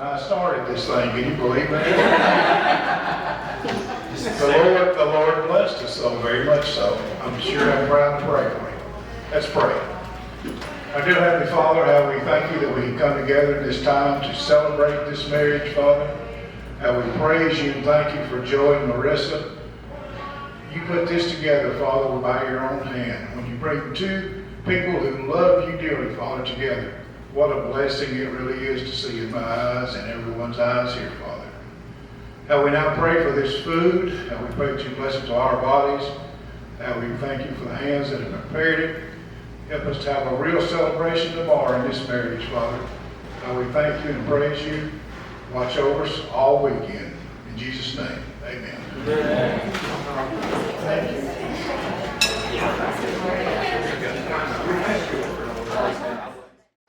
I started this thing. Can you believe that? The Lord blessed us so very much so. I'm sure I'm proud to pray for you. Let's pray. Our dear Heavenly Father, how we thank you that we can come together this time to celebrate this marriage, Father. How we praise you and thank you for Joey and Marisa. You put this together, Father, by your own hand. When you bring two people who love you dearly, Father, together, what a blessing it really is to see in my eyes and everyone's eyes here, Father. How we now pray for this food. How we pray that you bless it to our bodies. How we thank you for the hands that have prepared it. Help us to have a real celebration tomorrow in this marriage, Father. How we thank you and praise you. Watch over us all weekend. In Jesus' name, amen. Amen.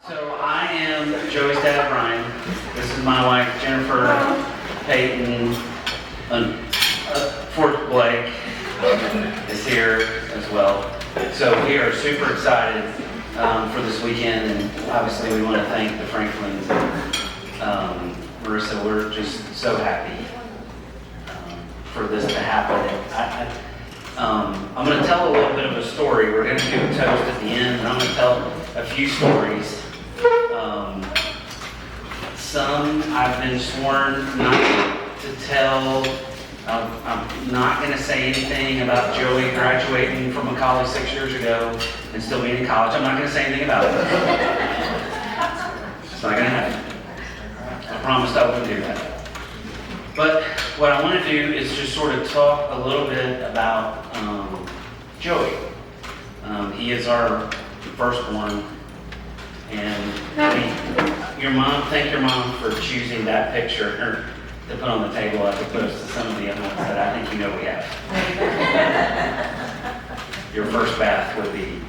So I am Joey's dad, Brian. This is my wife, Jennifer, Peyton, Fort Blake is here as well. So we are super excited for this weekend, and obviously we want to thank the Franklins and Marisa. We're just so happy for this to happen. I'm going to tell a little bit of a story. We're going to do a toast at the end, and I'm going to tell a few stories. Some I've been sworn not to tell. I'm not going to say anything about Joey graduating from a college 6 years ago and still being in college. I'm not going to say anything about it. It's not going to happen. I promised I wouldn't do that. But what I want to do is just sort of talk a little bit about Joey. He is our firstborn. And thank your mom for choosing that picture to put on the table as opposed to some of the other ones that I think you know we have. Your first bath would be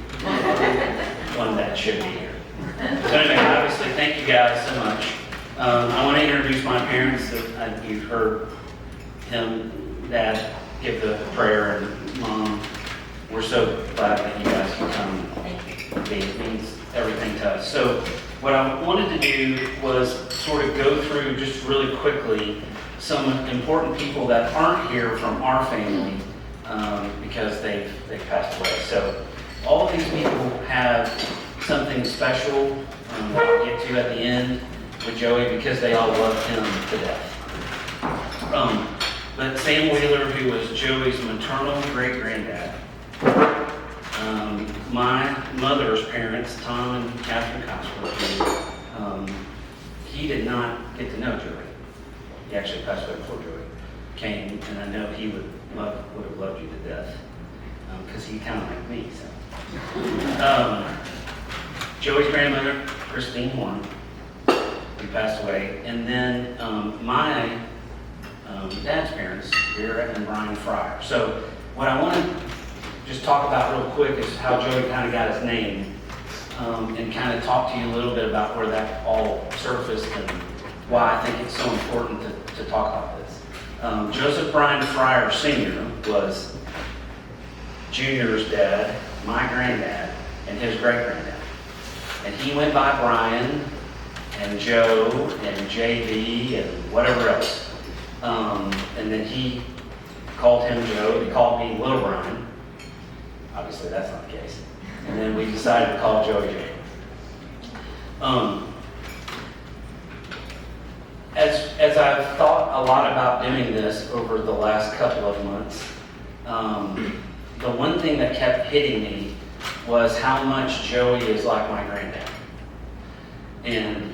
one that should be here. So anyway, obviously, thank you guys so much. I want to introduce my parents. You've heard him, Dad, give the prayer, and Mom, we're so glad that you guys can come. It means everything to us. So what I wanted to do was sort of go through just really quickly some important people that aren't here from our family because they've passed away. So all of these people have something special that I'll get to at the end with Joey because they all love him to death. But Sam Wheeler, who was Joey's maternal great-granddad, my mother's parents, Tom and Catherine Cosworth, he did not get to know Joey. He actually passed away before Joey came, and I know he would have loved you to death because he's kind of like me. So, Joey's grandmother, Christine Horn, who passed away, and then my dad's parents, Vera and Brian Fryer. So, what I want to just talk about real quick is how Joey kind of got his name, and kind of talk to you a little bit about where that all surfaced and why I think it's so important to talk about this. Joseph Brian Fryer Sr. was Junior's dad, my granddad, and his great-granddad. And he went by Brian and Joe and JB and whatever else. And then he called him Joe. He called me Little Brian. Obviously, that's not the case. And then we decided to call Joey J. As I've thought a lot about doing this over the last couple of months, the one thing that kept hitting me was how much Joey is like my granddad. And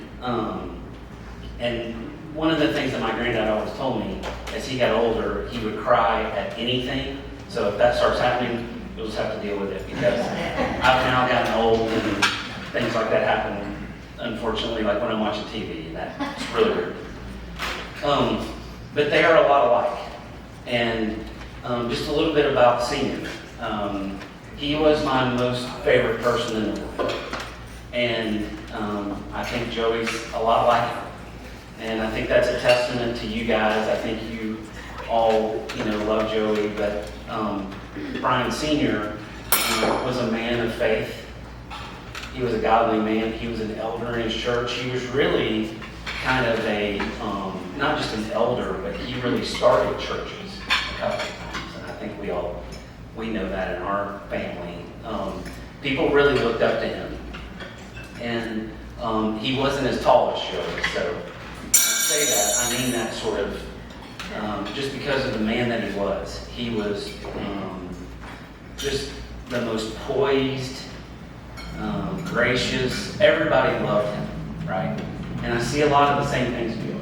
one of the things that my granddad always told me, as he got older, he would cry at anything. So if that starts happening, you'll just have to deal with it because I've now gotten old and things like that happen, unfortunately, like when I'm watching TV, and that's really weird. But they are a lot alike. And just a little bit about Senior. He was my most favorite person in the world. And I think Joey's a lot like him. And I think that's a testament to you guys. I think you all, love Joey, but Brian Sr. Was a man of faith. He was a godly man. He was an elder in his church. He was really kind of a elder, but he really started churches a couple of times, and I think we know that in our family. People really looked up to him, and he wasn't as tall as Joey, so when I say that, I mean that sort of just because of the man that he was. He was just the most poised, gracious. Everybody loved him, right? And I see a lot of the same things do.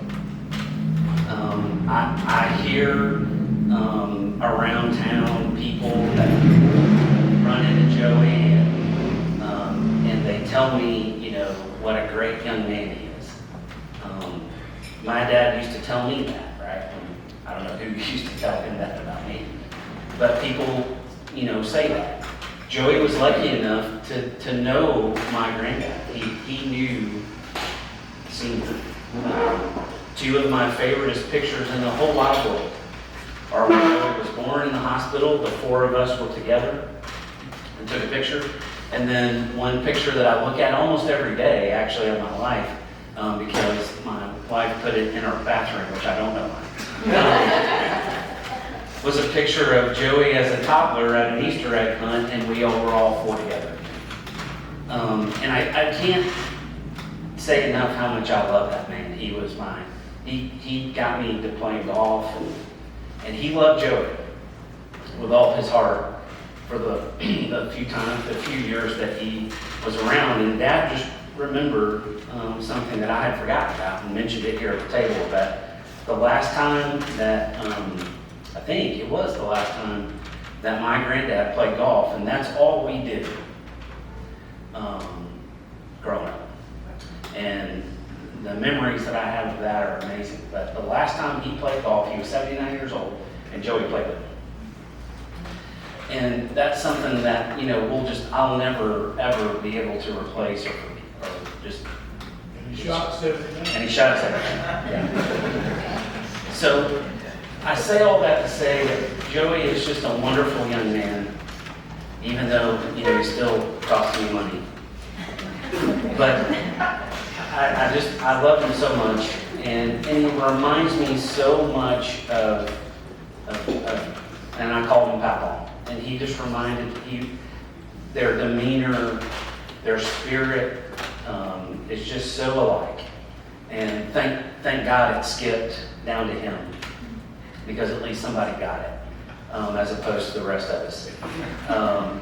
I hear around town people that run into Joey and they tell me, what a great young man he is. My dad used to tell me that, right? I don't know who used to tell him that about me, but people, say that. Joey was lucky enough to know my granddad. He knew, two of my favoriteest pictures in the whole wide world are when Joey was born in the hospital. The four of us were together and took a picture. And then one picture that I look at almost every day, actually, of my life, because my wife put it in our bathroom, which I don't know why, was a picture of Joey as a toddler at an Easter egg hunt, and we all were all four together. And I can't say enough how much I love that man. He was mine. He got me to playing golf, and he loved Joey with all his heart for the few years that he was around. And Dad just remembered something that I had forgotten about and mentioned it here at the table, that the last time that, I think it was the last time that my granddad played golf, and that's all we did growing up. And the memories that I have of that are amazing. But the last time he played golf, he was 79 years old, and Joey played with him. And that's something that, I'll never, ever be able to replace or just... And he shot 79. And he shot 79, yeah. So, I say all that to say that Joey is just a wonderful young man, even though, he still costs me money. But I love him so much, and he reminds me so much of and I call him Papa. And he just reminded their demeanor, their spirit is just so alike. And thank God it skipped down to him, because at least somebody got it, as opposed to the rest of us.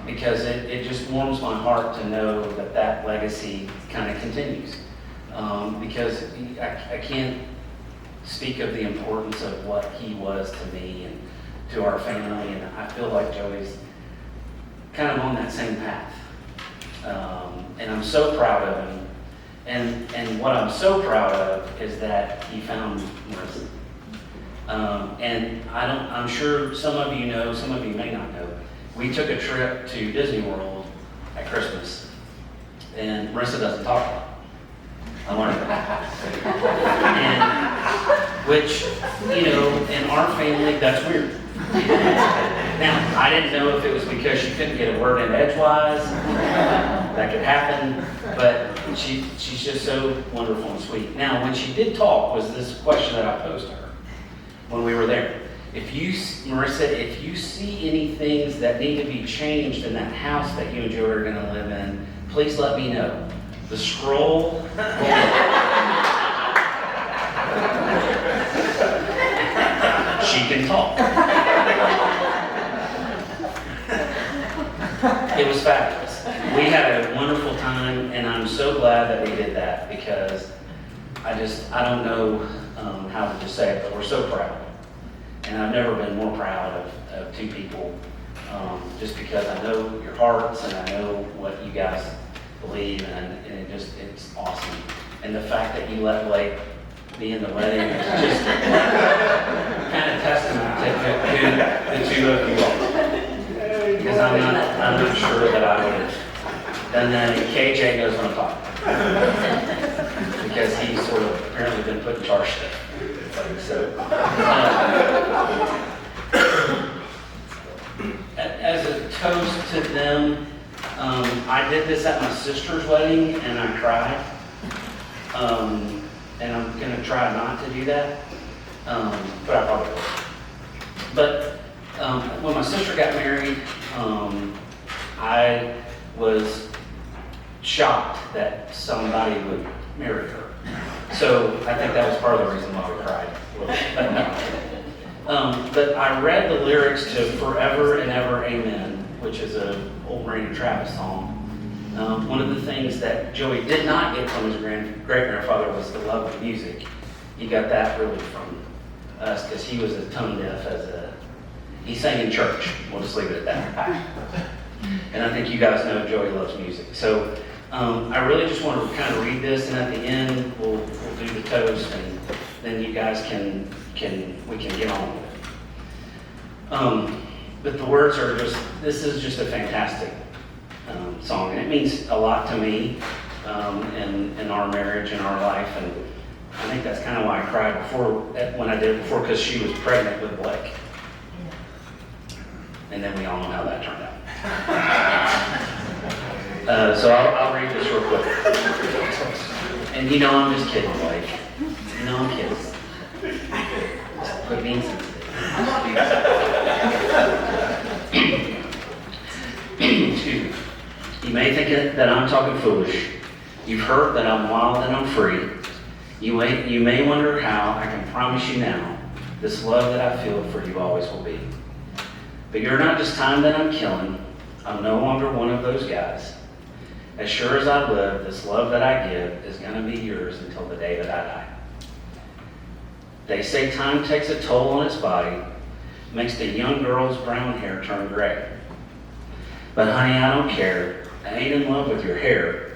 Because it just warms my heart to know that legacy kind of continues. Because I can't speak of the importance of what he was to me and to our family, and I feel like Joey's kind of on that same path. And I'm so proud of him. And what I'm so proud of is that he found Marisa. And I'm sure some of you know, some of you may not know, we took a trip to Disney World at Christmas, and Marisa doesn't talk a lot. I learned that. And which, in our family, that's weird. Now, I didn't know if it was because she couldn't get a word in edgewise. That could happen, but she's just so wonderful and sweet. Now, when she did talk, was this question that I posed to her when we were there. Marisa, if you see any things that need to be changed in that house that you and Joey are going to live in, please let me know. The scroll. She can talk. It was fabulous. We had a wonderful time, and I'm so glad that we did that, because I don't know how to just say it, but we're so proud. And I've never been more proud of two people, just because I know your hearts and I know what you guys believe, and it's awesome. And the fact that you let Blake be in the wedding is just kind of testament to who the two of you are. Because I'm not sure that I would have done that. And KJ knows what I'm talking about. Because he's sort of apparently been put in charge of it. So, as a toast to them, I did this at my sister's wedding and I cried. And I'm going to try not to do that. but I probably will. But when my sister got married, I was shocked that somebody would marry her. So I think that was part of the reason why we cried a little bit. But I read the lyrics to Forever and Ever Amen, which is an old Marina Travis song. One of the things that Joey did not get from his great-grandfather was the love of music. He got that really from us because he was a tone deaf he sang in church. We'll just leave it at that. And I think you guys know Joey loves music. So I really just want to kind of read this, and at the end we'll do the toast, and then you guys we can get on with it. But the words are this is just a fantastic song, and it means a lot to me in our marriage and our life, and I think that's kind of why I cried when I did it before, because she was pregnant with Blake. And then we all know how that turned out. So I'll read this real quick. And I'm just kidding, Blake. I'm kidding. Quit being sensitive. Excuse me. You may think that I'm talking foolish. You've heard that I'm wild and I'm free. You may wonder how I can promise you now this love that I feel for you always will be. But you're not just time that I'm killing. I'm no longer one of those guys. As sure as I live, this love that I give is going to be yours until the day that I die. They say time takes a toll on its body, makes the young girl's brown hair turn gray. But honey, I don't care. I ain't in love with your hair.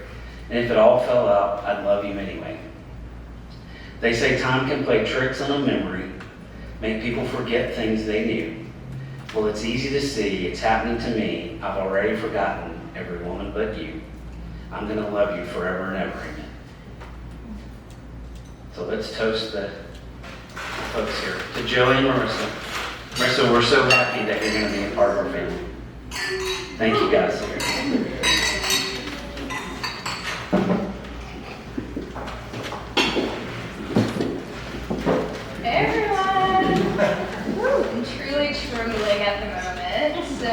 And if it all fell out, I'd love you anyway. They say time can play tricks on a memory, make people forget things they knew. Well, it's easy to see. It's happening to me. I've already forgotten every woman but you. I'm going to love you forever and ever. Amen. So let's toast the folks here. To Joey and Marisa. Marisa, we're so happy that you're going to be a part of our family. Thank you, guys. Hey everyone! I'm truly trembling at the moment, so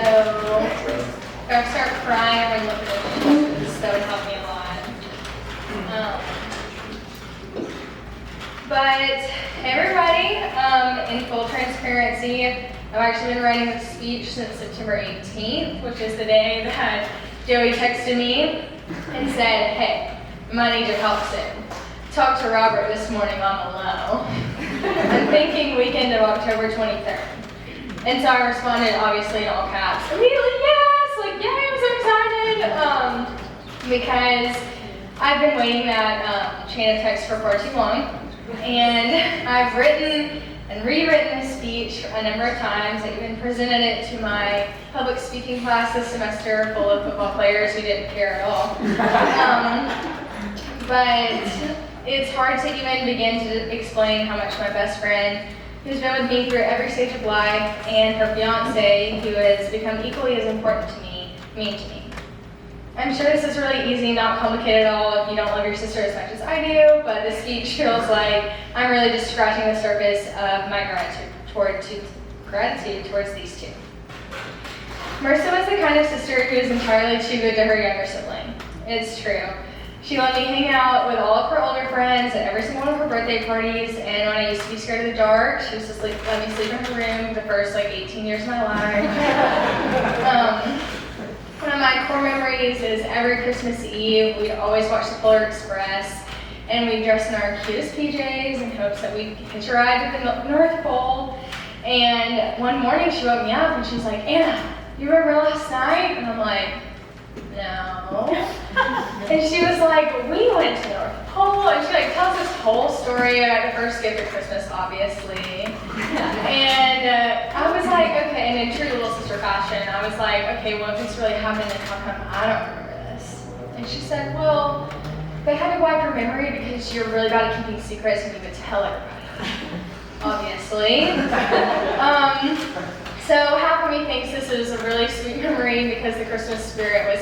if I start crying or look at the that would help me a lot. But hey everybody, in full transparency, I've actually been writing this speech since September 18th, which is the day that Joey texted me and said, hey, I might need your help soon. Talked to Robert this morning on the low. I'm thinking weekend of October 23rd. And so I responded, obviously in all caps, immediately, yes, like, yay, I'm so excited. Because I've been waiting that chain of text for far too long. And I've written and rewritten this speech a number of times. I even presented it to my public speaking class this semester full of football players who didn't care at all. But it's hard to even begin to explain how much my best friend, who's been with me through every stage of life, and her fiance, who has become equally as important to me, mean to me. I'm sure this is really easy, not complicated at all if you don't love your sister as much as I do, but this speech feels like I'm really just scratching the surface of my gratitude towards these two. Marisa was the kind of sister who is entirely too good to her younger sibling. It's true. She let me hang out with all of her older friends at every single one of her birthday parties, and when I used to be scared of the dark, she was just like, let me sleep in her room the first 18 years of my life. One of my core memories is every Christmas Eve, we'd always watch the Polar Express, and we'd dress in our cutest PJs in hopes that we'd hitch a ride to the North Pole. And one morning she woke me up and she was like, Anna, you remember last night? And I'm like, no. And she was like, we went to the North Pole, and she tells this whole story about the first gift at Christmas, obviously. And I was like, okay, and in true little sister fashion, I was like, okay, well, if this really happened, then how come I don't remember this? And she said, well, they had to wipe your memory because you're really bad at keeping secrets and you would tell everybody. Obviously. So half of me thinks this is a really sweet memory because the Christmas spirit was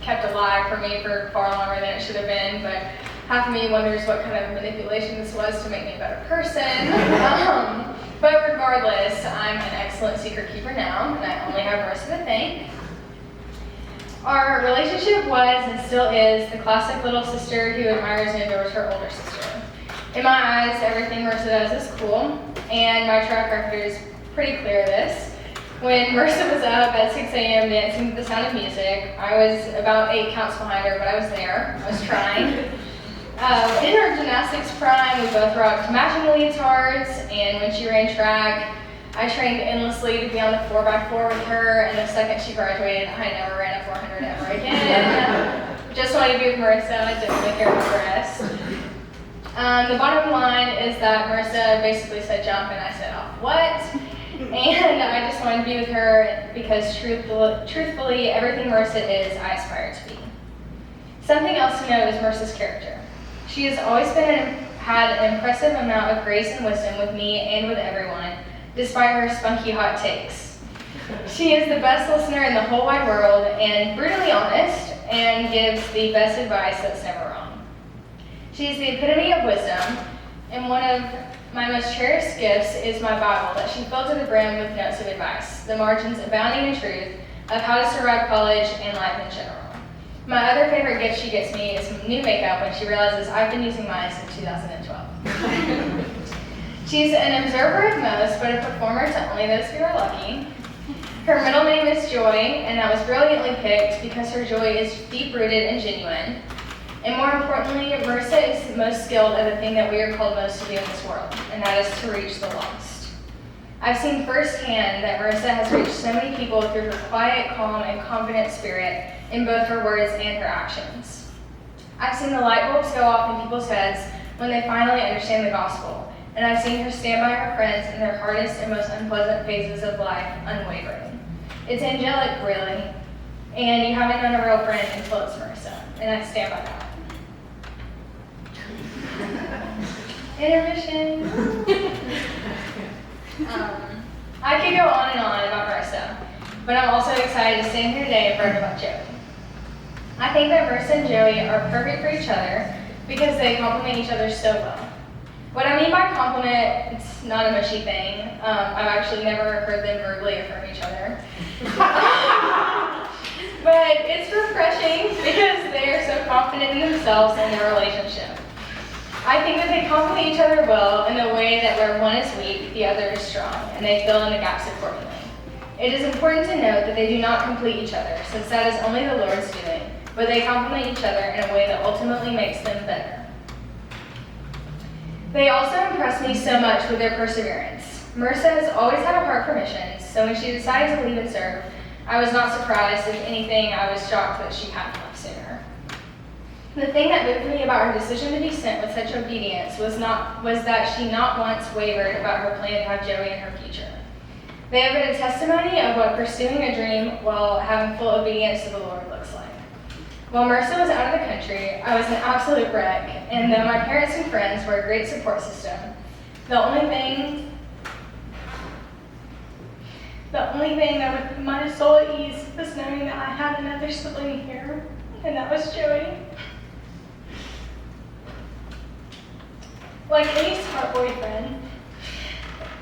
kept alive for me for far longer than it should have been, but half of me wonders what kind of manipulation this was to make me a better person. regardless, I'm an excellent secret keeper now, and I only have Marisa to thank. Our relationship was and still is the classic little sister who admires and adores her older sister. In my eyes, everything Marisa does is cool, and my track record is pretty clear of this. When Marisa was up at 6 a.m. dancing to the sound of music, I was about 8 counts behind her, but I was there. I was trying. In her gymnastics prime, we both rocked matching leotards, and when she ran track, I trained endlessly to be on the 4x4 with her, and the second she graduated, I never ran a 400 ever again. Just wanted to be with Marisa, I didn't really care about the rest. The bottom line is that Marisa basically said jump, and I said, oh, what? And I just wanted to be with her because truthfully, everything Marisa is, I aspire to be. Something else to note is Marisa's character. She has always had an impressive amount of grace and wisdom with me and with everyone, despite her spunky hot takes. She is the best listener in the whole wide world and brutally honest and gives the best advice that's never wrong. She is the epitome of wisdom, and one of my most cherished gifts is my Bible that she filled to the brim with notes of advice, the margins abounding in truth of how to survive college and life in general. My other favorite gift she gets me is new makeup when she realizes I've been using mine since 2012. She's an observer of most, but a performer to only those who are lucky. Her middle name is Joy, and that was brilliantly picked because her joy is deep-rooted and genuine. And more importantly, Marisa is most skilled at the thing that we are called most to do in this world, and that is to reach the lost. I've seen firsthand that Marisa has reached so many people through her quiet, calm, and confident spirit in both her words and her actions. I've seen the light bulbs go off in people's heads when they finally understand the gospel, and I've seen her stand by her friends in their hardest and most unpleasant phases of life unwavering. It's angelic, really, and you haven't known a real friend until it's Marisa, and I stand by that. Intermission. I could go on and on about Marisa, but I'm also excited to stand here today and brag about Joey. I think that Marisa and Joey are perfect for each other because they complement each other so well. What I mean by compliment, it's not a mushy thing. I've actually never heard them verbally affirm each other. But it's refreshing because they are so confident in themselves and their relationship. I think that they complement each other well in a way that where one is weak, the other is strong, and they fill in the gaps accordingly. It is important to note that they do not complete each other, since that is only the Lord's doing, but they complement each other in a way that ultimately makes them better. They also impress me so much with their perseverance. Marisa has always had a heart for missions, so when she decided to leave and serve, I was not surprised. If anything, I was shocked that she hadn't left sooner. The thing that moved me about her decision to be sent with such obedience was that she not once wavered about her plan to have Joey in her future. They have been a testimony of what pursuing a dream while having full obedience to the Lord looks like. While Marisa was out of the country, I was an absolute wreck, and though my parents and friends were a great support system, the only thing that would put my soul at ease was knowing that I had another sibling here, and that was Joey. Like any smart boyfriend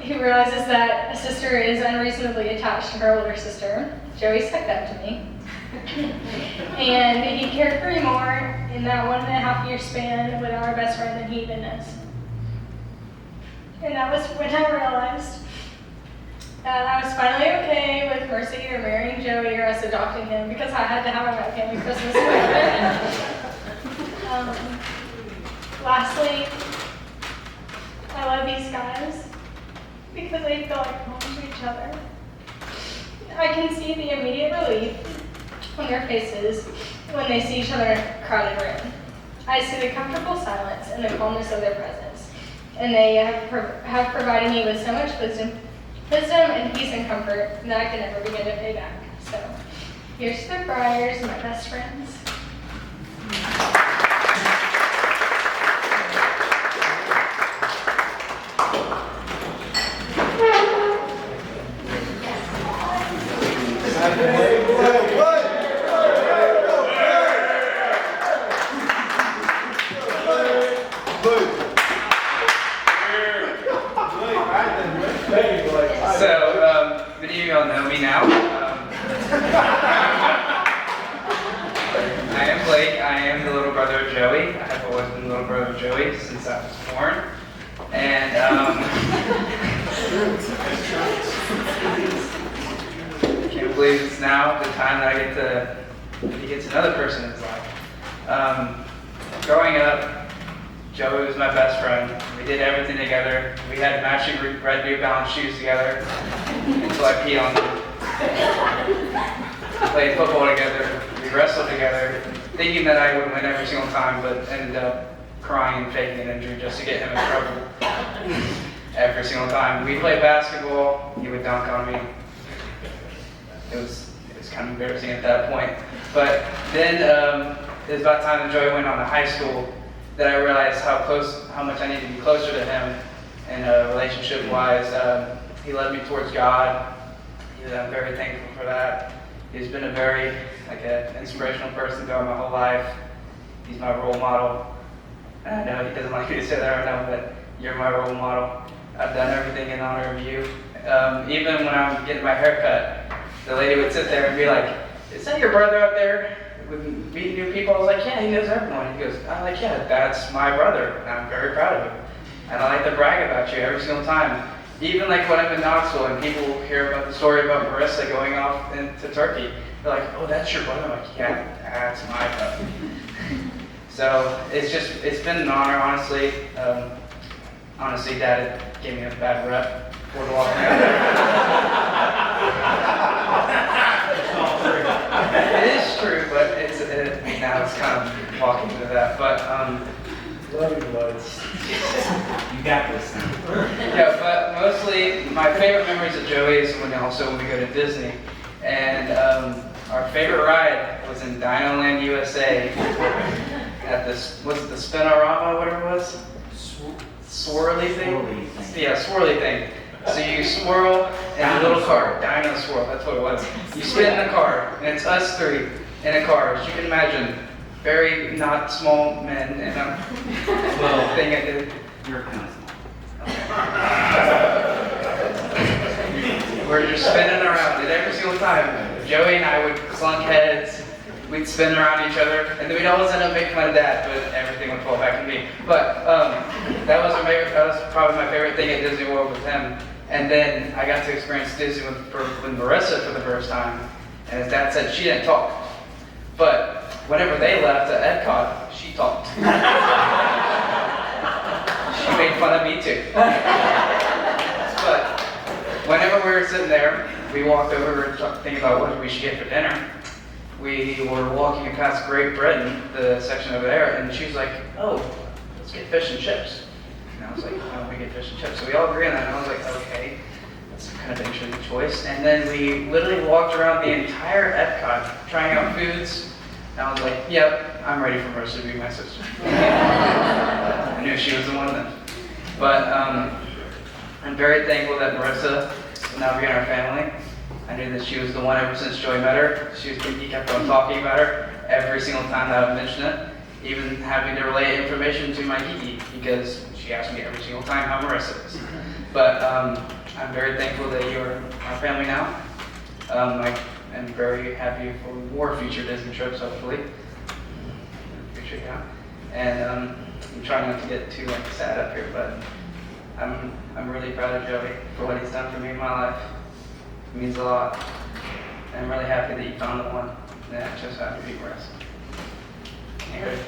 who realizes that a sister is unreasonably attached to her older sister, Joey stuck up to me. And he cared for me more in that 1.5 year span with our best friend than he even knows. And that was when I realized that I was finally okay with Mercy either marrying Joey or us adopting him because I had to have him at family Christmas together. Lastly, I love these guys because they feel like home to each other. I can see the immediate relief on their faces when they see each other in a crowded room. I see the comfortable silence and the calmness of their presence. And they have provided me with so much wisdom and peace and comfort that I can never begin to pay back. So, here's to the Friars, my best friends. So, many of y'all know me now. I am Blake. I am the little brother of Joey. I have always been the little brother of Joey since I was born. And I can't believe it's now the time that I get to get to another person in his life. Growing up, Joey was my best friend. We did everything together. We had matching red New Balance shoes together until I peed on them. We played football together. We wrestled together, thinking that I would win every single time, but ended up crying and faking an injury just to get him in trouble every single time. We played basketball. He would dunk on me. It was kind of embarrassing at that point. But then it was about time that Joey went on to high school that I realized how much I needed to be closer to him, and relationship-wise, he led me towards God. I'm very thankful for that. He's been a very an inspirational person throughout my whole life. He's my role model. And I know he doesn't like me to say that right now, but you're my role model. I've done everything in honor of you. Even when I'm getting my hair cut, the lady would sit there and be like, "Is that your brother out there with meeting new people?" I was like, "Yeah, he knows everyone." He goes, "I'm like, yeah, that's my brother, and I'm very proud of him. And I like to brag about you every single time." Even like when I'm in Knoxville and people hear about the story about Marisa going off into Turkey, they're like, "Oh, that's your brother?" I'm like, "Yeah, that's my brother." So it's been an honor, honestly. Honestly, Dad gave me a bad rep for the walking out there. It is true, but now it's kind of walking into that. But love you, boys. You got this. Yeah, but mostly my favorite memories of Joey is when we go to Disney. And our favorite ride was in Dinoland, USA at this, what's it, the Spinorama, whatever it was? Swirly thing? Swirly thing. Yeah, swirly thing. So you swirl in a little car, Dino Swirl, that's what it was. You spin in a car, and it's us three in a car, as you can imagine. Very not small men in a little thing I did. You're kind of small. We're just spinning around, and every single time, Joey and I would clunk heads, we'd spin around each other, and then we'd always end up making fun of Dad, but everything would fall back on me. But that was probably my favorite thing at Disney World with him. And then I got to experience Disney with Marisa for the first time, and as Dad said, she didn't talk. But whenever they left at Epcot, she talked. She made fun of me too. But whenever we were sitting there, we walked over thinking about what we should get for dinner. We were walking past Great Britain, the section over there, and she was like, "Oh, let's get fish and chips." And I was like, "Why don't we get fish and chips?" So we all agreed on that, and I was like, "Okay, that's kind of an interesting choice." And then we literally walked around the entire Epcot trying out foods. And I was like, "Yep, I'm ready for Marisa to be my sister." I knew she was the one then. But I'm very thankful that Marisa will now be in our family. I knew that she was the one ever since Joey met her. He kept on talking about her every single time that I would mention it, even having to relay information to my Kiki because she asked me every single time how Marisa is. But I'm very thankful that you're our family now. I'm very happy for more future Disney trips, hopefully. Future, yeah. And I'm trying not to get too sad up here, but I'm really proud of Joey for what he's done for me in my life. It means a lot. And I'm really happy that you found the one that just had to be Marisa. Here.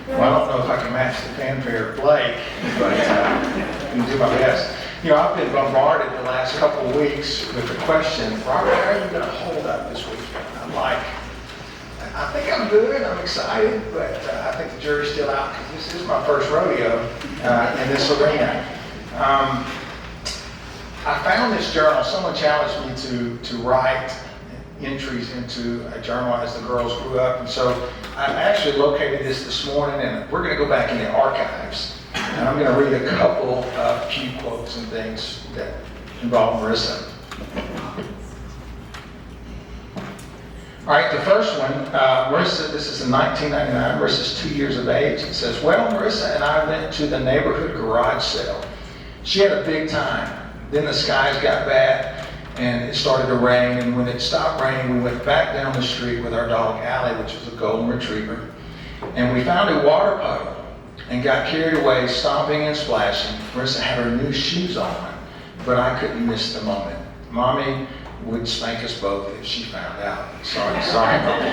Well, I don't know if I can match the fanfare of Blake, but I'm going to do my best. You know, I've been bombarded the last couple of weeks with the question, "Robert, how are you going to hold up this weekend?" I'm like, I think I'm good, I'm excited, but I think the jury's still out because this is my first rodeo in this arena. I found this journal. Someone challenged me to write entries into a journal as the girls grew up, and so I actually located this morning, and we're going to go back in the archives, and I'm going to read a couple of few quotes and things that involve Marisa. All right, the first one, Marisa, this is in 1999. Marissa's 2 years of age. It says, well, Marisa and I went to the neighborhood garage sale. She had a big time. Then the skies got bad and it started to rain. And when it stopped raining, we went back down the street with our dog, Allie, which was a golden retriever. And we found a water puddle and got carried away, stomping and splashing. Marisa had her new shoes on, but I couldn't miss the moment. Mommy would spank us both if she found out. Sorry, Mommy.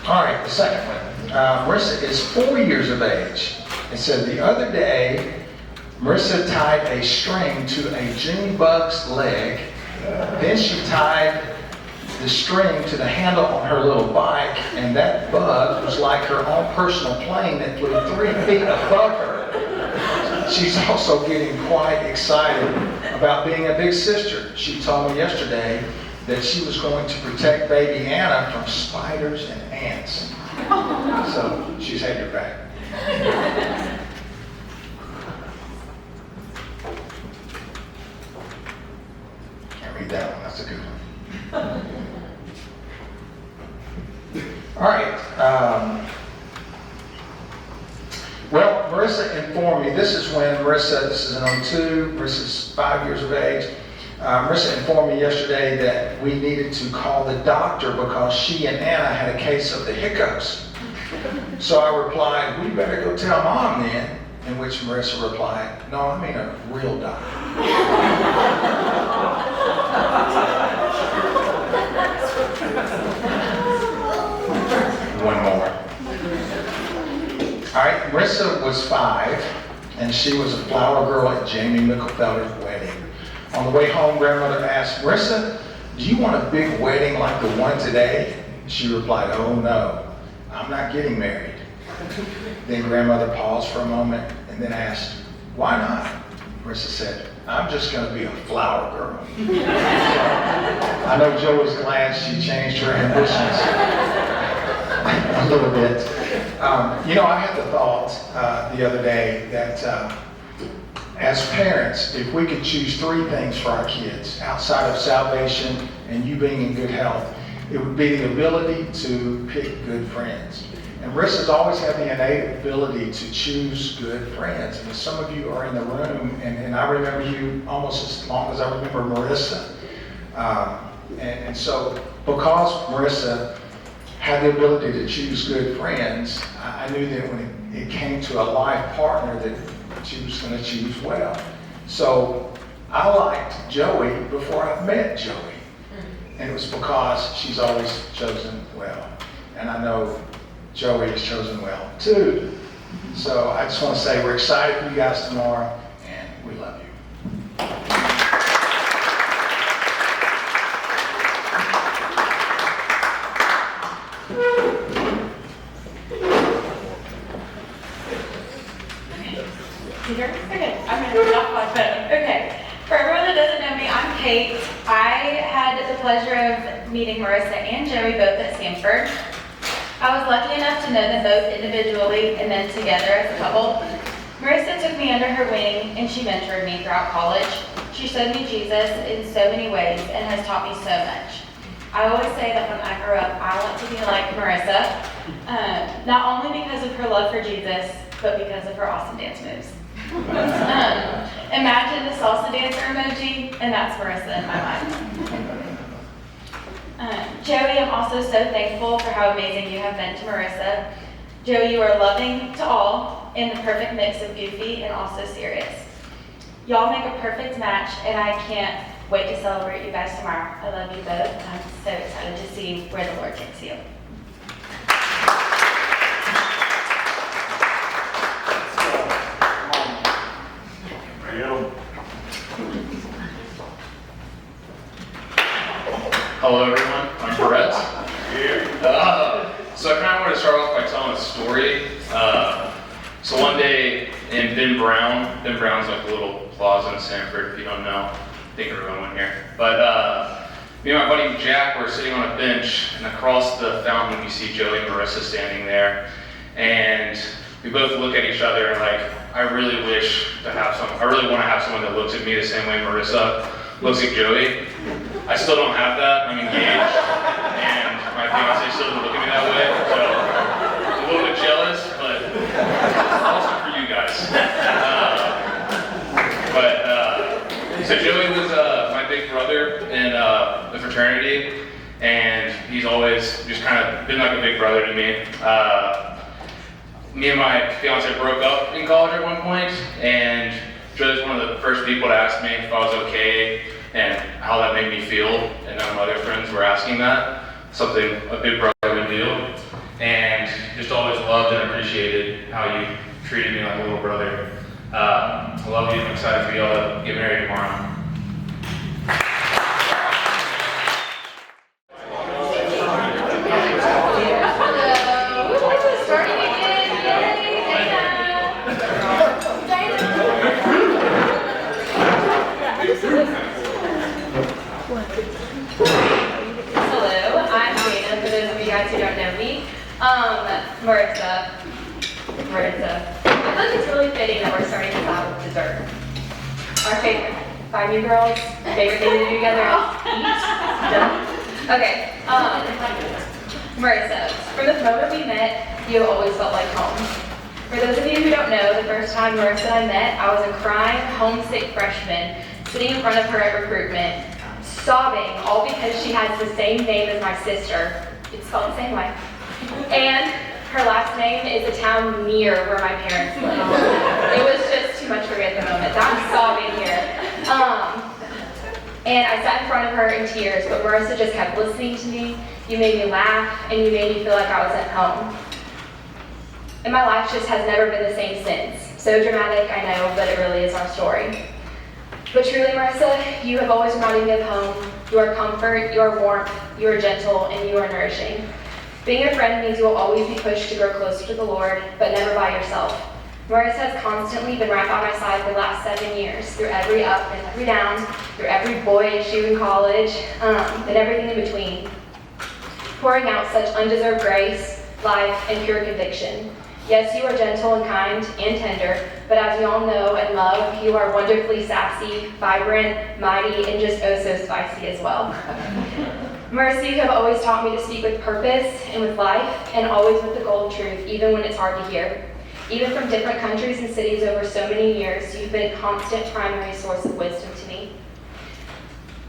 All right, the second one. Marisa is 4 years of age. It said the other day, Marisa tied a string to a June bug's leg. Then she tied the string to the handle on her little bike, and that bug was like her own personal plane that flew 3 feet above her. She's also getting quite excited about being a big sister. She told me yesterday that she was going to protect baby Anna from spiders and ants. So she's had your back. Can't read that one, that's a good one. All right. Well, Marisa informed me, this is in 02, Marissa's 5 years of age. Marisa informed me yesterday that we needed to call the doctor because she and Anna had a case of the hiccups. So I replied, we better go tell Mom then, in which Marisa replied, no, I mean a real doctor. One more. All right, Marisa was 5, and she was a flower girl at Jamie Mickelfelder's wedding. On the way home, grandmother asked, Marisa, do you want a big wedding like the one today? She replied, oh no, I'm not getting married. Then grandmother paused for a moment and then asked, why not? Marisa said, I'm just going to be a flower girl. I know Joey's glad she changed her ambitions a little bit. I had the thought the other day that as parents, if we could choose 3 things for our kids outside of salvation and you being in good health, it would be the ability to pick good friends. And Marissa's always had the innate ability to choose good friends. And some of you are in the room, and I remember you almost as long as I remember Marisa. And so because Marisa had the ability to choose good friends, I knew that when it came to a life partner that she was going to choose well. So I liked Joey before I met Joey. And it was because she's always chosen well. And I know Joey has chosen well too. So I just want to say we're excited for you guys tomorrow, and we love you. Okay, I'm going to read off my phone. Okay, for everyone that doesn't know me, I'm Kate. I had the pleasure of meeting Marisa and Joey both at Stanford. I was lucky enough to know them both individually and then together as a couple. Marisa took me under her wing and she mentored me throughout college. She showed me Jesus in so many ways and has taught me so much. I always say that when I grow up, I want to be like Marisa, not only because of her love for Jesus, but because of her awesome dance moves. Imagine the salsa dancer emoji, and that's Marisa in my mind. Joey, I'm also so thankful for how amazing you have been to Marisa. Joey, you are loving to all and the perfect mix of goofy and also serious. Y'all make a perfect match, and I can't wait to celebrate you guys tomorrow. I love you both, and I'm so excited to see where the Lord takes you. Hello everyone, I'm Brett. So I kind of want to start off by telling a story. So one day in Brown's like a little plaza in Sanford, if you don't know. I think everyone went here. But me and my buddy Jack were sitting on a bench, and across the fountain we see Joey and Marisa standing there. And we both look at each other and like, I really want to have someone that looks at me the same way Marisa looks at Joey. I still don't have that. I'm engaged, and my fiance still doesn't look at me that way. So I'm a little bit jealous, but also for you guys. So Joey was my big brother in the fraternity, and he's always just kind of been like a big brother to me. Me and my fiance broke up in college at one point, and Joey was one of the first people to ask me if I was okay and how that made me feel, and none of my other friends were asking that, something a big brother would do, and just always loved and appreciated how you treated me like a little brother. I love you, I'm excited for y'all to get married tomorrow. Hello, I'm Dana, for those of you guys who don't know me. Marisa. I feel like it's really fitting that we're starting this out with dessert. Our favorite, 5 new girls, favorite thing to do together is eat. Done. Okay, Marisa, from the moment we met, you have always felt like home. For those of you who don't know, the first time Marisa and I met, I was a crying, homesick freshman sitting in front of her at recruitment, sobbing, all because she has the same name as my sister. It's spelled the same way. And her last name is a town near where my parents live. It was just too much for me at the moment. I'm sobbing here. And I sat in front of her in tears, but Marisa just kept listening to me. You made me laugh, and you made me feel like I was at home. And my life just has never been the same since. So dramatic, I know, but it really is our story. But truly, Marisa, you have always reminded me of home. You are comfort, you are warmth, you are gentle, and you are nourishing. Being a friend means you will always be pushed to grow closer to the Lord, but never by yourself. Marisa has constantly been right by my side for the last 7 years, through every up and every down, through every boy issue in college, and everything in between. Pouring out such undeserved grace, life, and pure conviction. Yes, you are gentle and kind and tender, but as we all know and love, you are wonderfully sassy, vibrant, mighty, and just oh so spicy as well. Marisa, you have always taught me to speak with purpose and with life, and always with the goal of truth, even when it's hard to hear. Even from different countries and cities over so many years, you've been a constant primary source of wisdom to me.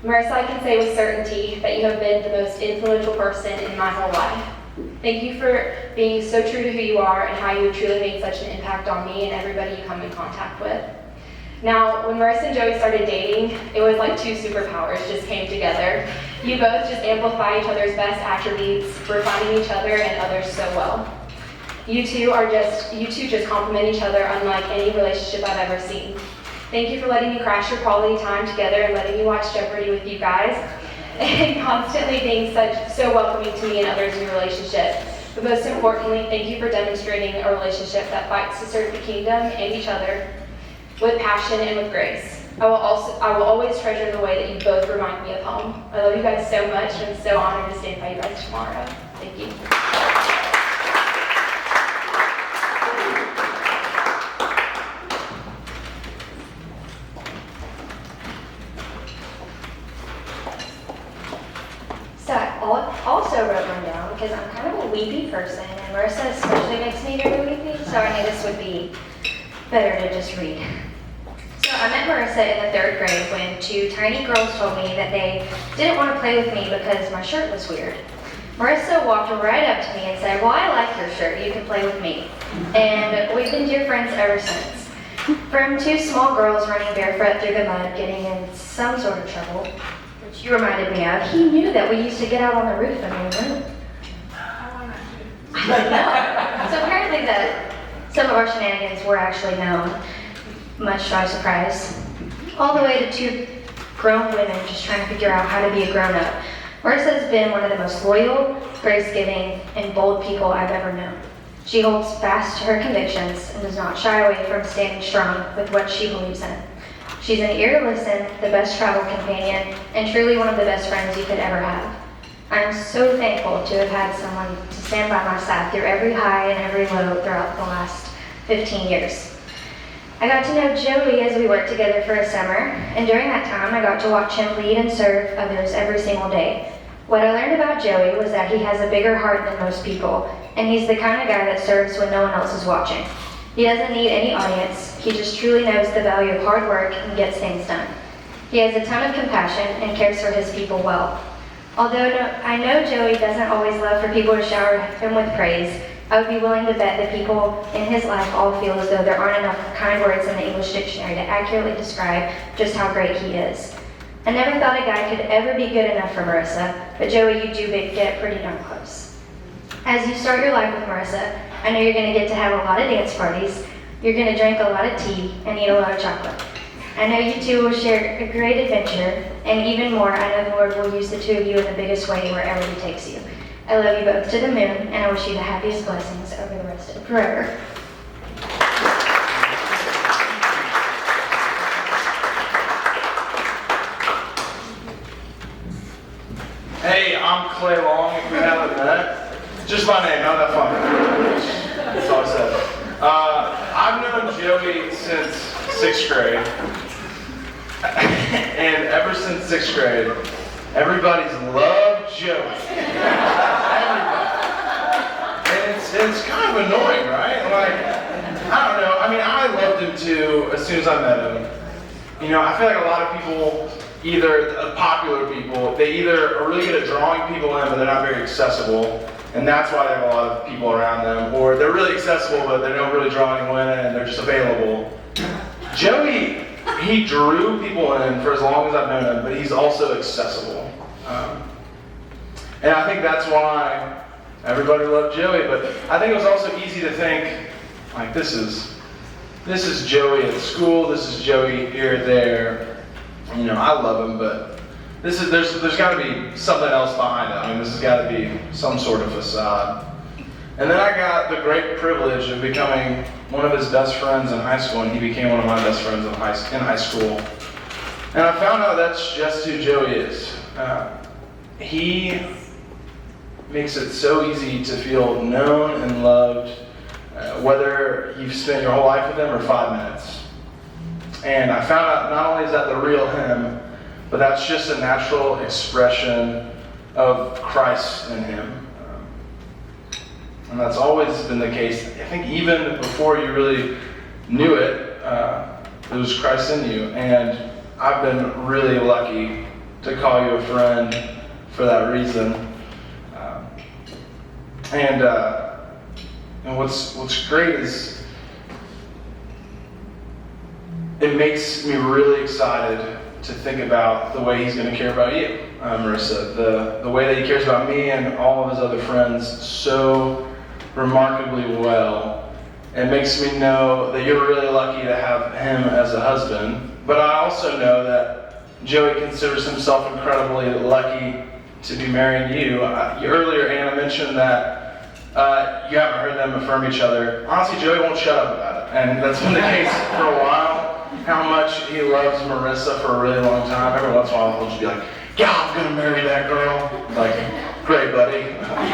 Marisa, I can say with certainty that you have been the most influential person in my whole life. Thank you for being so true to who you are and how you have truly made such an impact on me and everybody you come in contact with. Now, when Marisa and Joey started dating, it was like 2 superpowers just came together. You both just amplify each other's best attributes, refining each other and others so well. You two just complement each other unlike any relationship I've ever seen. Thank you for letting me crash your quality time together and letting me watch Jeopardy with you guys, and constantly being so welcoming to me and others in your relationship. But most importantly, thank you for demonstrating a relationship that fights to serve the kingdom and each other with passion and with grace. I will always treasure the way that you both remind me of home. I love you guys so much, and I'm so honored to stand by you guys tomorrow. Thank you. So I also wrote one down because I'm kind of a weepy person, and Marisa especially makes me very weepy, so I knew this would be better to just read. So I met Marisa in the 3rd grade when 2 tiny girls told me that they didn't want to play with me because my shirt was weird. Marisa walked right up to me and said, "Well, I like your shirt, you can play with me." And we've been dear friends ever since. From 2 small girls running barefoot through the mud, getting in some sort of trouble, which you reminded me of, he knew that we used to get out on the roof and we wouldn't. So apparently some of our shenanigans were actually known, much to our surprise. All the way to 2 grown women just trying to figure out how to be a grown-up. Marisa has been one of the most loyal, grace-giving, and bold people I've ever known. She holds fast to her convictions and does not shy away from standing strong with what she believes in. She's an ear to listen, the best travel companion, and truly one of the best friends you could ever have. I am so thankful to have had someone to stand by my side through every high and every low throughout the last 15 years. I got to know Joey as we worked together for a summer, and during that time I got to watch him lead and serve others every single day. What I learned about Joey was that he has a bigger heart than most people, and he's the kind of guy that serves when no one else is watching. He doesn't need any audience, he just truly knows the value of hard work and gets things done. He has a ton of compassion and cares for his people well. Although I know Joey doesn't always love for people to shower him with praise, I would be willing to bet that people in his life all feel as though there aren't enough kind words in the English dictionary to accurately describe just how great he is. I never thought a guy could ever be good enough for Marisa, but Joey, you do get pretty darn close. As you start your life with Marisa, I know you're going to get to have a lot of dance parties, you're going to drink a lot of tea, and eat a lot of chocolate. I know you two will share a great adventure, and even more, I know the Lord will use the two of you in the biggest way wherever He takes you. I love you both to the moon, and I wish you the happiest blessings over the rest of forever. Hey, I'm Clay Long, if we haven't met. Just my name, not that fun. That's all I said. I've known Joey since 6th grade. And ever since 6th grade, everybody's loved Joey. Everybody. And it's kind of annoying, right? Like, I don't know. I mean, I loved him too as soon as I met him. You know, I feel like a lot of people, popular people, they either are really good at drawing people in, but they're not very accessible, and that's why they have a lot of people around them, or they're really accessible, but they don't really draw anyone in, and they're just available. Joey, he drew people in for as long as I've known him, but he's also accessible. And I think that's why everybody loved Joey, but I think it was also easy to think, like, this is Joey at school, this is Joey here, there. You know, I love him, but there's got to be something else behind it. I mean, this has got to be some sort of facade. And then I got the great privilege of becoming one of his best friends in high school, and he became one of my best friends in high school. And I found out that's just who Joey is. He makes it so easy to feel known and loved, whether you've spent your whole life with him or 5 minutes. And I found out not only is that the real him, but that's just a natural expression of Christ in him. And that's always been the case. I think even before you really knew it, it was Christ in you. And I've been really lucky to call you a friend for that reason. And what's great is it makes me really excited to think about the way He's going to care about you, Marisa. The way that He cares about me and all of His other friends so remarkably well. It makes me know that you're really lucky to have him as a husband. But I also know that Joey considers himself incredibly lucky to be marrying you. Earlier, Anna mentioned that you haven't heard them affirm each other. Honestly, Joey won't shut up about it. And that's been the case for a while. How much he loves Marisa for a really long time. Every once in a while, he'll just be like, "Yeah, I'm going to marry that girl." Like, great, buddy. Awesome.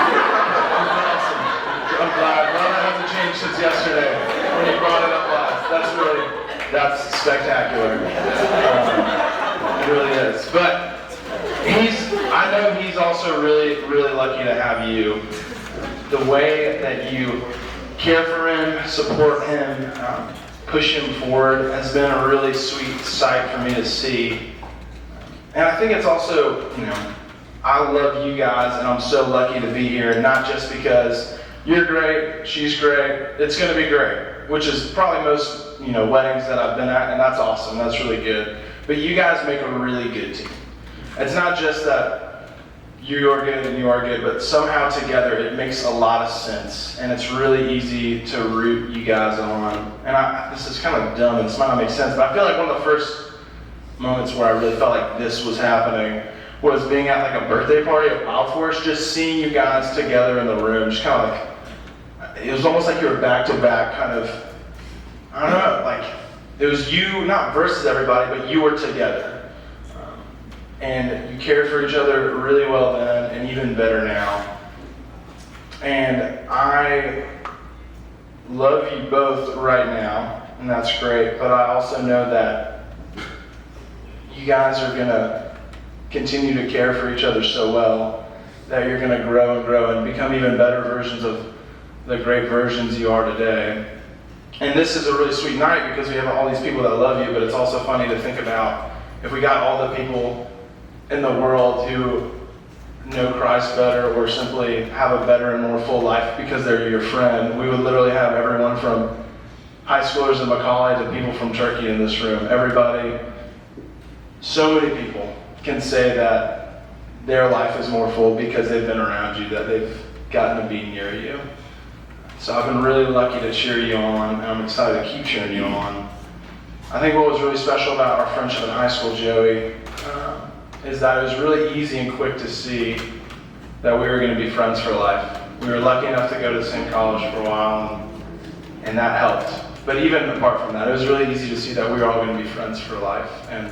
I'm glad. Well, that hasn't changed since yesterday when you brought it up last. That's spectacular. It really is. But I know he's also really, really lucky to have you. The way that you care for him, support him, push him forward has been a really sweet sight for me to see. And I think it's also, I love you guys, and I'm so lucky to be here, not just because you're great, she's great, it's going to be great, which is probably most, weddings that I've been at, and that's awesome, that's really good. But you guys make a really good team. It's not just that you are good and you are good, but somehow together it makes a lot of sense, and it's really easy to root you guys on. And this is kind of dumb, and this might not make sense, but I feel like one of the first moments where I really felt like this was happening was being at like a birthday party at Wild Forest, just seeing you guys together in the room, just kind of like, it was almost like you were back to back, kind of, I don't know, like it was you, not versus everybody, but you were together. And you cared for each other really well then, and even better now. And I love you both right now. and that's great. But I also know that you guys are going to continue to care for each other so well that you're going to grow and grow and become even better versions of the great versions you are today. And this is a really sweet night because we have all these people that love you, but it's also funny to think about if we got all the people in the world who know Christ better or simply have a better and more full life because they're your friend. We would literally have everyone from high schoolers in Macaulay to people from Turkey in this room. Everybody, so many people can say that their life is more full because they've been around you, that they've gotten to be near you. So I've been really lucky to cheer you on, and I'm excited to keep cheering you on. I think what was really special about our friendship in high school, Joey, is that it was really easy and quick to see that we were going to be friends for life. We were lucky enough to go to the same college for a while, and that helped. But even apart from that, it was really easy to see that we were all going to be friends for life. And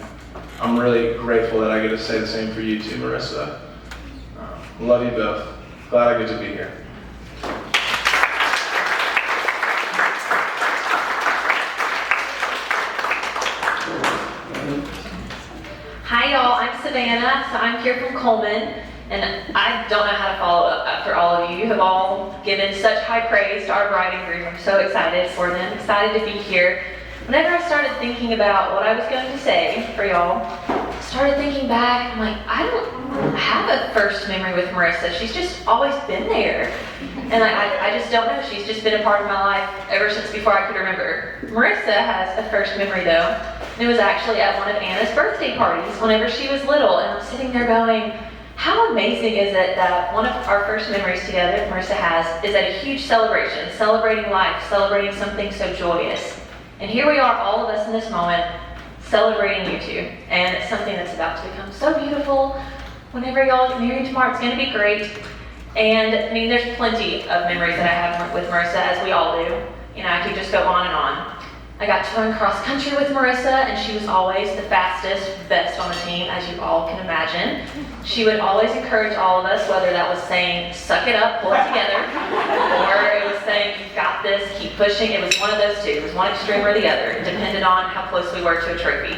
I'm really grateful that I get to say the same for you too, Marisa. Love you both. Glad I get to be here. Hi y'all, I'm Savannah, so I'm here from Coleman, and I don't know how to follow up after all of you. You have all given such high praise to our bride and groom. I'm so excited for them, excited to be here. Whenever I started thinking about what I was going to say for y'all, I started thinking back, I'm like, I don't have a first memory with Marisa. She's just always been there. And I just don't know. She's just been a part of my life ever since before I could remember. Marisa has a first memory though. And it was actually at one of Anna's birthday parties whenever she was little. And I'm sitting there going, how amazing is it that one of our first memories together Marisa has is at a huge celebration, celebrating life, celebrating something so joyous. And here we are, all of us in this moment, celebrating you two. And it's something that's about to become so beautiful. Whenever y'all get married tomorrow, it's going to be great. And I mean, there's plenty of memories that I have with Marisa, as we all do. You know, I could just go on and on. I got to run cross country with Marisa, and she was always the fastest, best on the team, as you all can imagine. She would always encourage all of us, whether that was saying, suck it up, pull it together, or it was saying, you've got this, keep pushing. It was one of those two. It was one extreme or the other. It depended on how close we were to a trophy.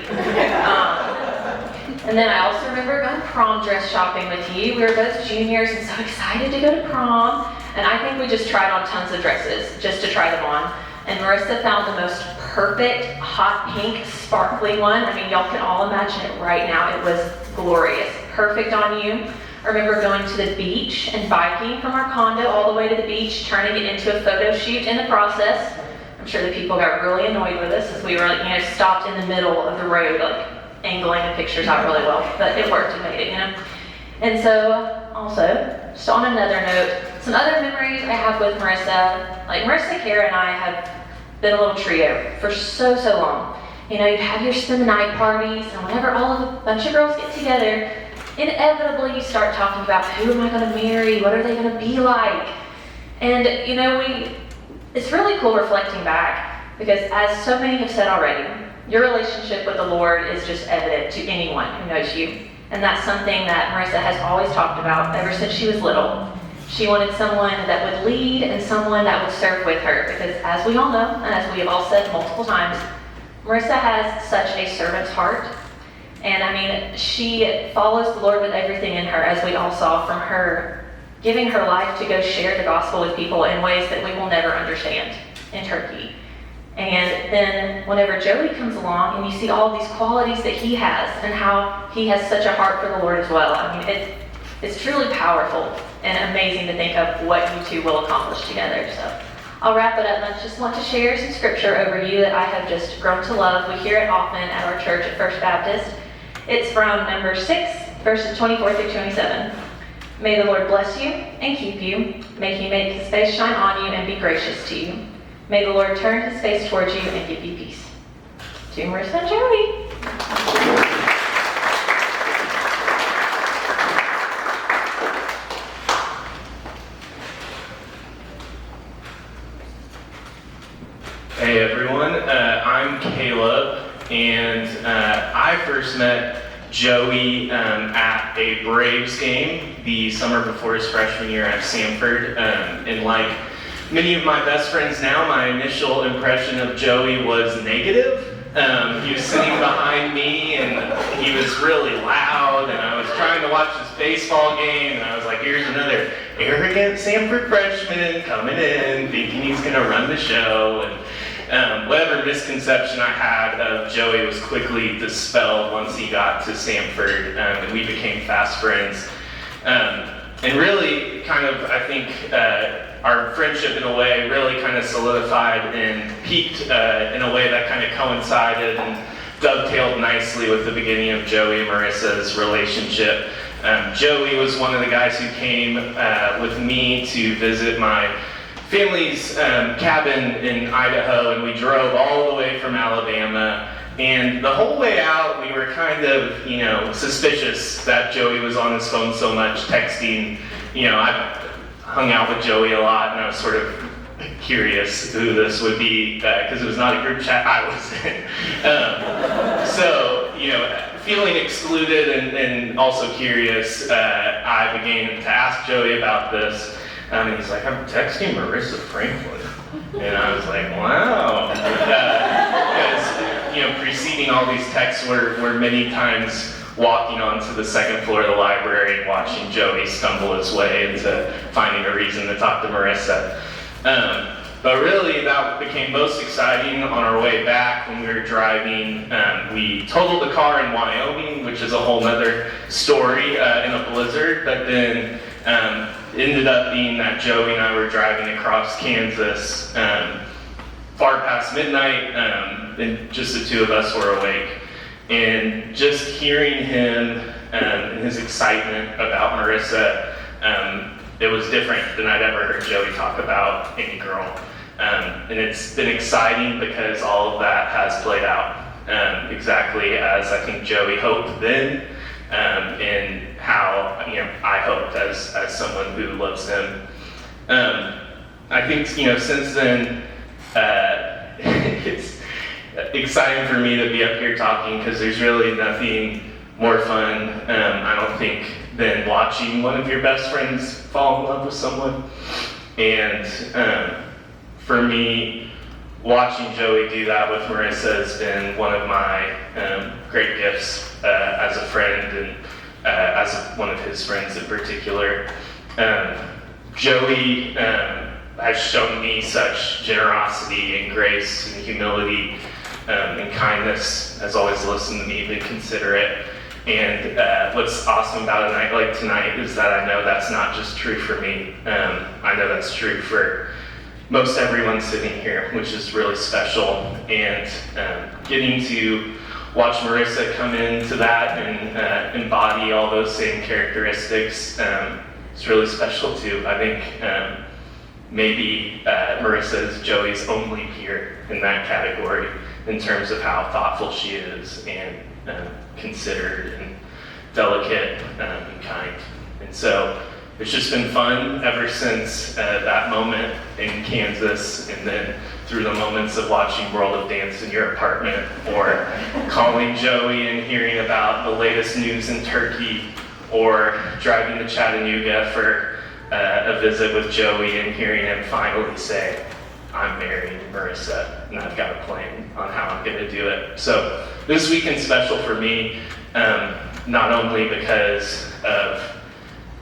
And then I also remember going prom dress shopping with you. We were both juniors and so excited to go to prom. And I think we just tried on tons of dresses just to try them on. And Marisa found the most perfect hot pink sparkly one. I mean, y'all can all imagine it right now. It was glorious. Perfect on you. I remember going to the beach and biking from our condo all the way to the beach, trying to get into a photo shoot in the process. I'm sure the people got really annoyed with us as we were, stopped in the middle of the road, angling the pictures out really well, but it worked and made it, And so, also, just on another note, some other memories I have with Marisa, Marisa, Kara, and I have been a little trio for so long. You'd have your spend the night parties, and whenever all of a bunch of girls get together, inevitably you start talking about who am I going to marry, what are they going to be like? And, it's really cool reflecting back, because as so many have said already, your relationship with the Lord is just evident to anyone who knows you. And that's something that Marisa has always talked about ever since she was little. She wanted someone that would lead and someone that would serve with her. Because as we all know, and as we have all said multiple times, Marisa has such a servant's heart. And she follows the Lord with everything in her, as we all saw from her giving her life to go share the gospel with people in ways that we will never understand in Turkey. And then whenever Joey comes along and you see all these qualities that he has and how he has such a heart for the Lord as well, it's truly powerful and amazing to think of what you two will accomplish together. So I'll wrap it up, and I just want to share some scripture over you that I have just grown to love. We hear it often at our church at First Baptist. It's from Numbers 6, verses 24 through 27. May the Lord bless you and keep you. May he make his face shine on you and be gracious to you. May the Lord turn his face towards you and give you peace. To Marisa and Joey. Hey everyone, I'm Caleb, and I first met Joey at a Braves game the summer before his freshman year at Samford. And many of my best friends now, my initial impression of Joey was negative. He was sitting behind me and he was really loud, and I was trying to watch this baseball game, and I was like, here's another arrogant Sanford freshman coming in thinking he's gonna run the show. And whatever misconception I had of Joey was quickly dispelled once he got to Sanford, and we became fast friends. And really kind of, I think, our friendship in a way really kind of solidified and peaked in a way that kind of coincided and dovetailed nicely with the beginning of Joey and Marissa's relationship. Joey was one of the guys who came with me to visit my family's cabin in Idaho, and we drove all the way from Alabama. And the whole way out, we were kind of, you know, suspicious that Joey was on his phone so much, texting. You know, I hung out with Joey a lot, and I was sort of curious who this would be, because it was not a group chat I was in. So, you know, feeling excluded and also curious, I began to ask Joey about this. And he's like, I'm texting Marisa Franklin. And I was like, wow. Because, you know, preceding all these texts were many times walking onto the second floor of the library and watching Joey stumble his way into finding a reason to talk to Marisa. But really, that became most exciting on our way back when we were driving. We totaled the car in Wyoming, which is a whole nother story in a blizzard. But then ended up being that Joey and I were driving across Kansas far past midnight, and just the two of us were awake. And just hearing him and his excitement about Marisa, it was different than I'd ever heard Joey talk about any girl. And it's been exciting because all of that has played out exactly as I think Joey hoped then, and how, you know, I hoped as someone who loves him. I think, you know, since then, it's exciting for me to be up here talking, because there's really nothing more fun, I don't think, than watching one of your best friends fall in love with someone. And for me, watching Joey do that with Marisa has been one of my great gifts as a friend, and as one of his friends in particular. Joey has shown me such generosity and grace and humility and kindness, has always listened to me, been considerate. And what's awesome about a night like tonight is that I know that's not just true for me. I know that's true for most everyone sitting here, which is really special. And getting to watch Marisa come into that and embody all those same characteristics, it's really special too. I think maybe Marisa is Joey's only peer in that category in terms of how thoughtful she is, and considered and delicate and kind. And so it's just been fun ever since that moment in Kansas, and then through the moments of watching World of Dance in your apartment, or calling Joey and hearing about the latest news in Turkey, or driving to Chattanooga for a visit with Joey and hearing him finally say, I'm marrying Marisa, and I've got a plan on how I'm going to do it. So this weekend's special for me, not only because of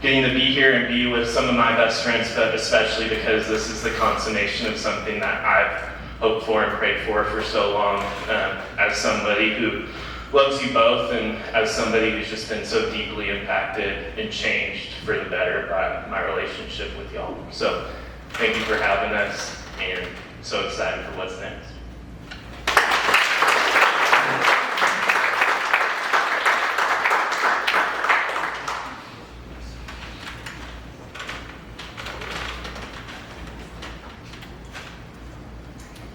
getting to be here and be with some of my best friends, but especially because this is the consummation of something that I've hoped for and prayed for so long, as somebody who loves you both, and as somebody who's just been so deeply impacted and changed for the better by my relationship with y'all. So thank you for having us, and so excited for what's next.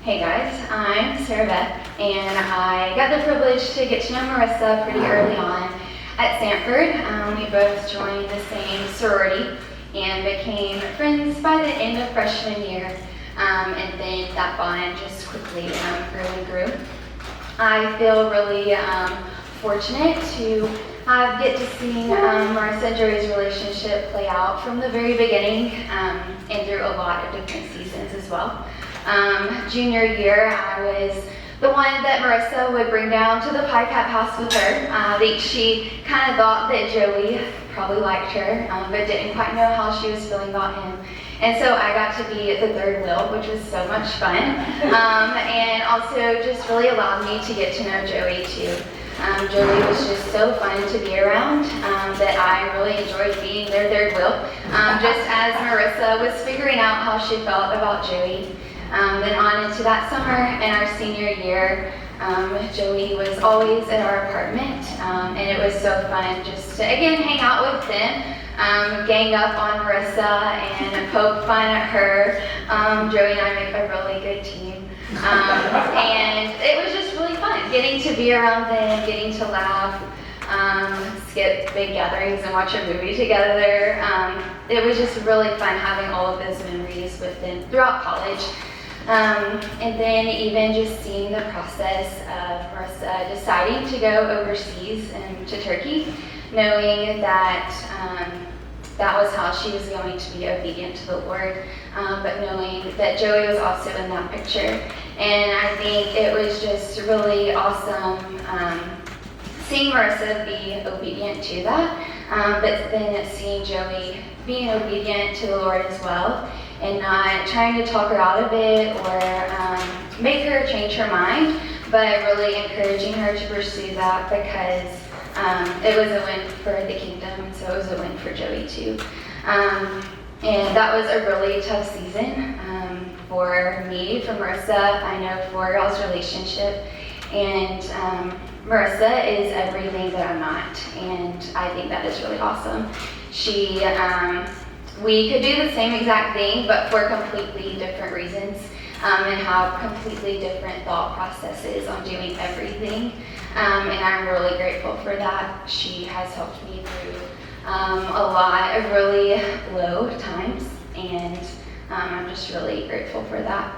Hey guys, I'm Sarah Beth, and I got the privilege to get to know Marisa pretty early on at Sanford. We both joined the same sorority and became friends by the end of freshman year, and then that bond just quickly grew and grew. I feel really fortunate to I get to see Marisa and Joey's relationship play out from the very beginning and through a lot of different seasons as well. Junior year, I was the one that Marisa would bring down to the Pie Cap house with her. I think she kind of thought that Joey probably liked her, but didn't quite know how she was feeling about him. And so I got to be the third wheel, which was so much fun, and also just really allowed me to get to know Joey too. Joey was just so fun to be around that I really enjoyed being their third wheel, just as Marisa was figuring out how she felt about Joey. Then on into that summer and our senior year, Joey was always in our apartment, and it was so fun just to, again, hang out with them, gang up on Marisa and poke fun at her. Joey and I make a really good team. And it was just really fun getting to be around them, getting to laugh, skip big gatherings and watch a movie together. It was just really fun having all of those memories with them throughout college. And then even just seeing the process of Marisa deciding to go overseas and to Turkey, knowing that that was how she was going to be obedient to the Lord, but knowing that Joey was also in that picture. And I think it was just really awesome seeing Marisa be obedient to that, but then seeing Joey being obedient to the Lord as well, and not trying to talk her out of it or make her change her mind, but really encouraging her to pursue that because it was a win for the kingdom, so it was a win for Joey too. And that was a really tough season for me, for Marisa, I know for y'all's relationship. And Marisa is everything that I'm not, and I think that is really awesome. We could do the same exact thing, but for completely different reasons, and have completely different thought processes on doing everything. And I'm really grateful for that. She has helped me through a lot of really low times, and I'm just really grateful for that.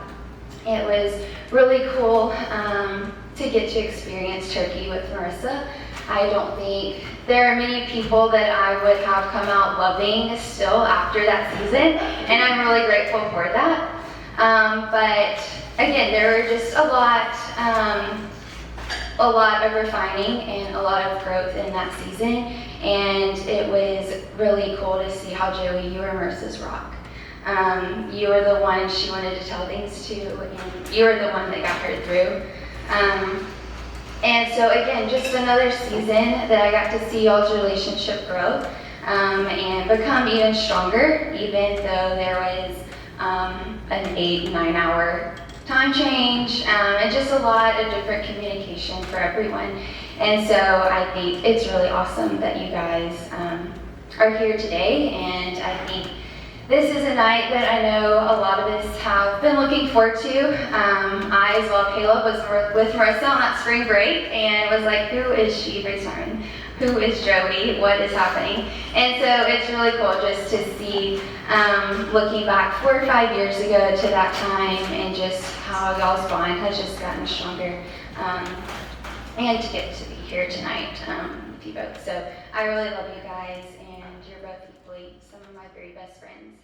It was really cool to get to experience Turkey with Marisa. I don't think there are many people that I would have come out loving still after that season, and I'm really grateful for that. But again, there were just a lot of refining and a lot of growth in that season, and it was really cool to see how Joey, you were Marisa's rock. You were the one she wanted to tell things to, and you were the one that got her through. And so again, just another season that I got to see y'all's relationship grow and become even stronger, even though there was an 8-9 hour time change and just a lot of different communication for everyone. And so I think it's really awesome that you guys are here today, and I think this is a night that I know a lot of us have been looking forward to. I, as well, Caleb, was with Marisa on that spring break and was like, who is she? Raise my hand. Who is Joey? What is happening? And so it's really cool just to see, looking back 4 or 5 years ago to that time, and just how y'all's bond has just gotten stronger. And to get to be here tonight with you both. So I really love you guys, and you're both equally some of my very best friends.